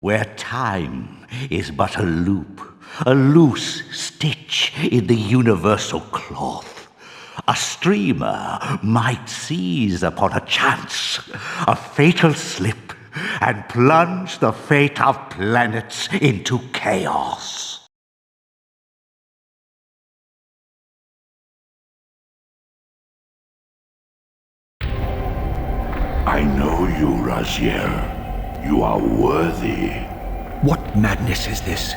where time is but a loop, a loose stitch in the universal cloth. A streamer might seize upon a chance, a fatal slip, and plunge the fate of planets into chaos. I know you, Raziel. You are worthy. What madness is this?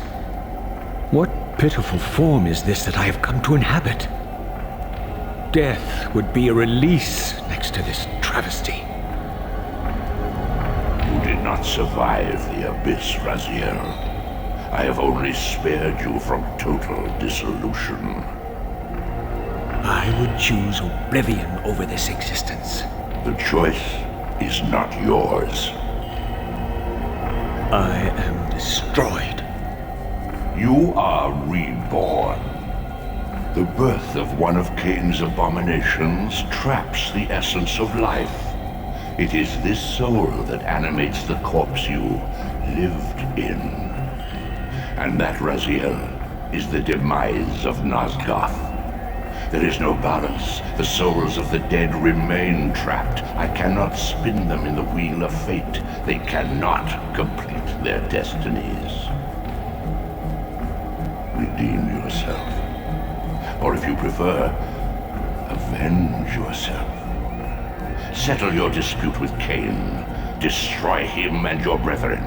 What pitiful form is this that I have come to inhabit? Death would be a release next to this travesty. You did not survive the abyss, Raziel. I have only spared you from total dissolution. I would choose oblivion over this existence. The choice is not yours. I am destroyed. You are reborn. The birth of one of Kain's abominations traps the essence of life. It is this soul that animates the corpse you lived in. And that, Raziel, is the demise of Nosgoth. There is no balance. The souls of the dead remain trapped. I cannot spin them in the wheel of fate. They cannot complete their destinies. Redeem yourself. Or if you prefer, avenge yourself. Settle your dispute with Kain. Destroy him and your brethren.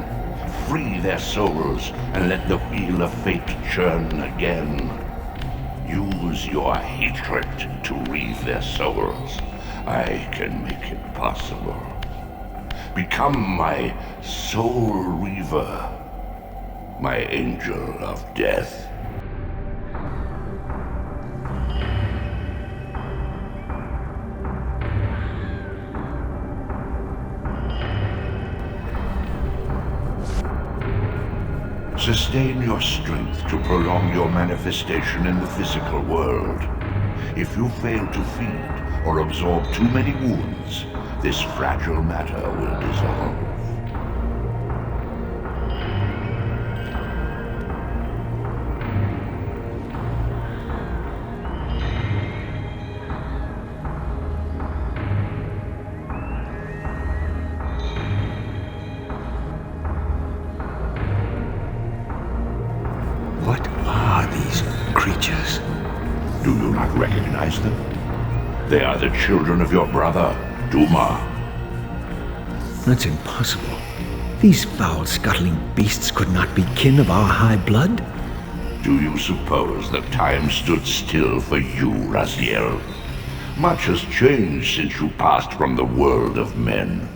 Free their souls and let the wheel of fate churn again. Use your hatred to reave their souls. I can make it possible. Become my Soul Reaver, my angel of death. Sustain your strength to prolong your manifestation in the physical world. If you fail to feed or absorb too many wounds, this fragile matter will dissolve. What are these creatures? Do you not recognize them? They are the children of your brother, Duma. That's impossible. These foul, scuttling beasts could not be kin of our high blood. Do you suppose that time stood still for you, Raziel? Much has changed since you passed from the world of men.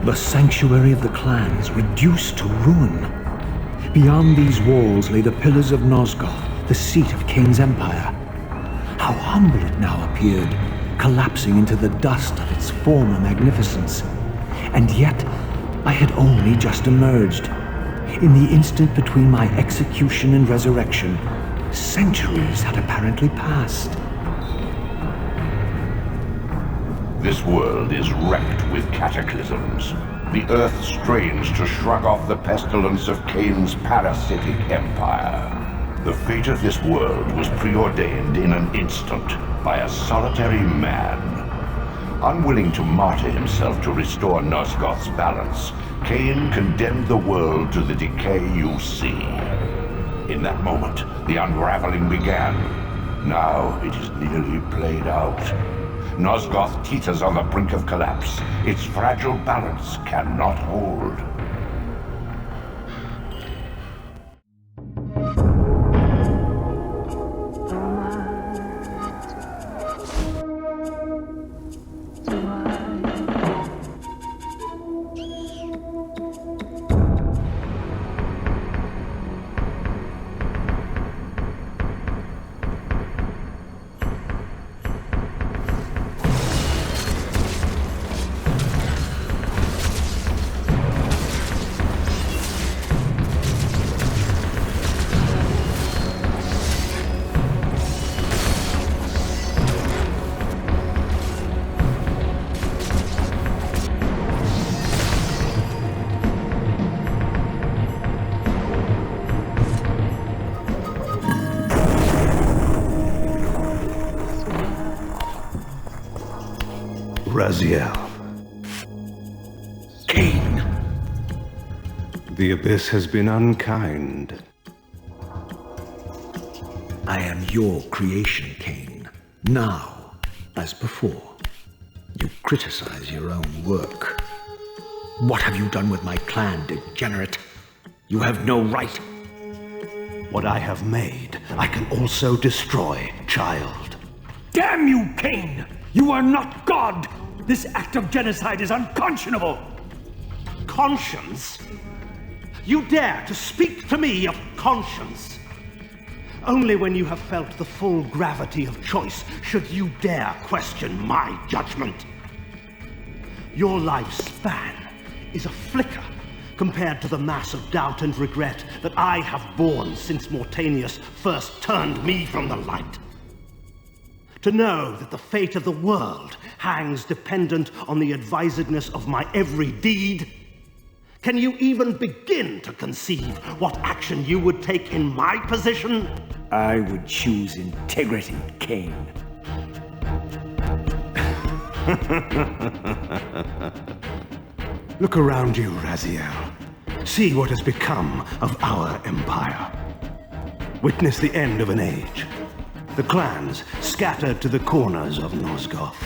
The sanctuary of the clans reduced to ruin. Beyond these walls lay the pillars of Nosgoth, the seat of Kain's empire. How humble it now appeared, collapsing into the dust of its former magnificence. And yet, I had only just emerged. In the instant between my execution and resurrection, centuries had apparently passed. This world is wrecked with cataclysms. The earth strains to shrug off the pestilence of Kain's parasitic empire. The fate of this world was preordained in an instant by a solitary man. Unwilling to martyr himself to restore Nosgoth's balance, Kain condemned the world to the decay you see. In that moment, the unraveling began. Now it is nearly played out. Nosgoth teeters on the brink of collapse. Its fragile balance cannot hold. Raziel. Kain! The Abyss has been unkind. I am your creation, Kain. Now, as before, you criticize your own work. What have you done with my clan, degenerate? You have no right. What I have made, I can also destroy, child. Damn you, Kain! You are not God! This act of genocide is unconscionable! Conscience? You dare to speak to me of conscience? Only when you have felt the full gravity of choice should you dare question my judgment. Your lifespan is a flicker compared to the mass of doubt and regret that I have borne since Mortanius first turned me from the light. To know that the fate of the world hangs dependent on the advisedness of my every deed? Can you even begin to conceive what action you would take in my position? I would choose integrity, Kain. Look around you, Raziel. See what has become of our empire. Witness the end of an age. The clans scattered to the corners of Nosgoth.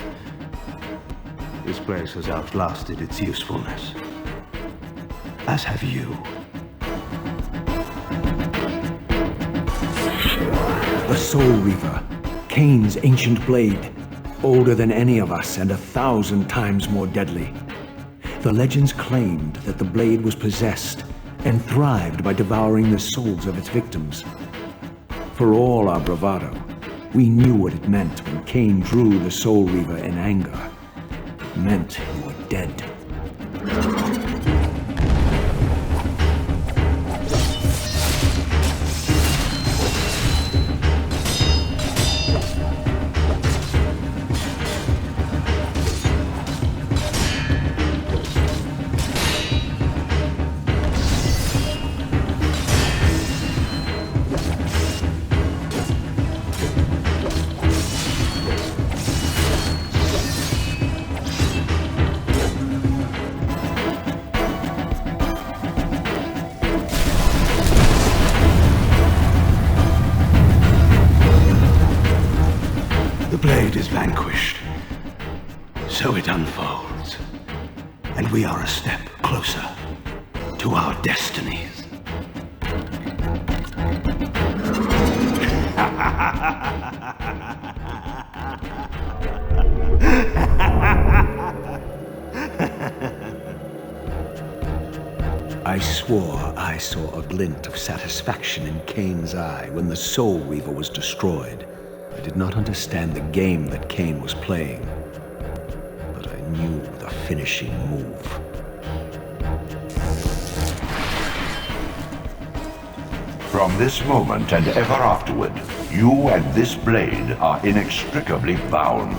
This place has outlasted its usefulness. As have you. The Soul Reaver, Kain's ancient blade, older than any of us and 1,000 times more deadly. The legends claimed that the blade was possessed and thrived by devouring the souls of its victims. For all our bravado, we knew what it meant when Kain drew the Soul Reaver in anger. It meant you were dead. The blade is vanquished. So it unfolds. And we are a step closer to our destinies. I swore I saw a glint of satisfaction in Kain's eye when the Soul Reaver was destroyed. I did not understand the game that Kain was playing, but I knew the finishing move. From this moment and ever afterward, you and this blade are inextricably bound.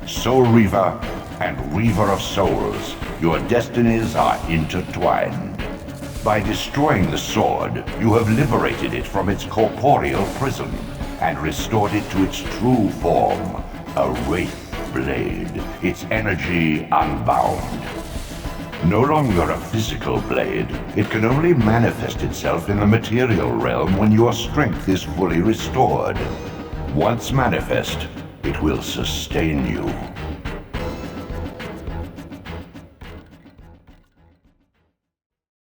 Soul Reaver and Reaver of Souls, your destinies are intertwined. By destroying the sword, you have liberated it from its corporeal prison and restored it to its true form, a wraith blade, its energy unbound. No longer a physical blade, it can only manifest itself in the material realm when your strength is fully restored. Once manifest, it will sustain you.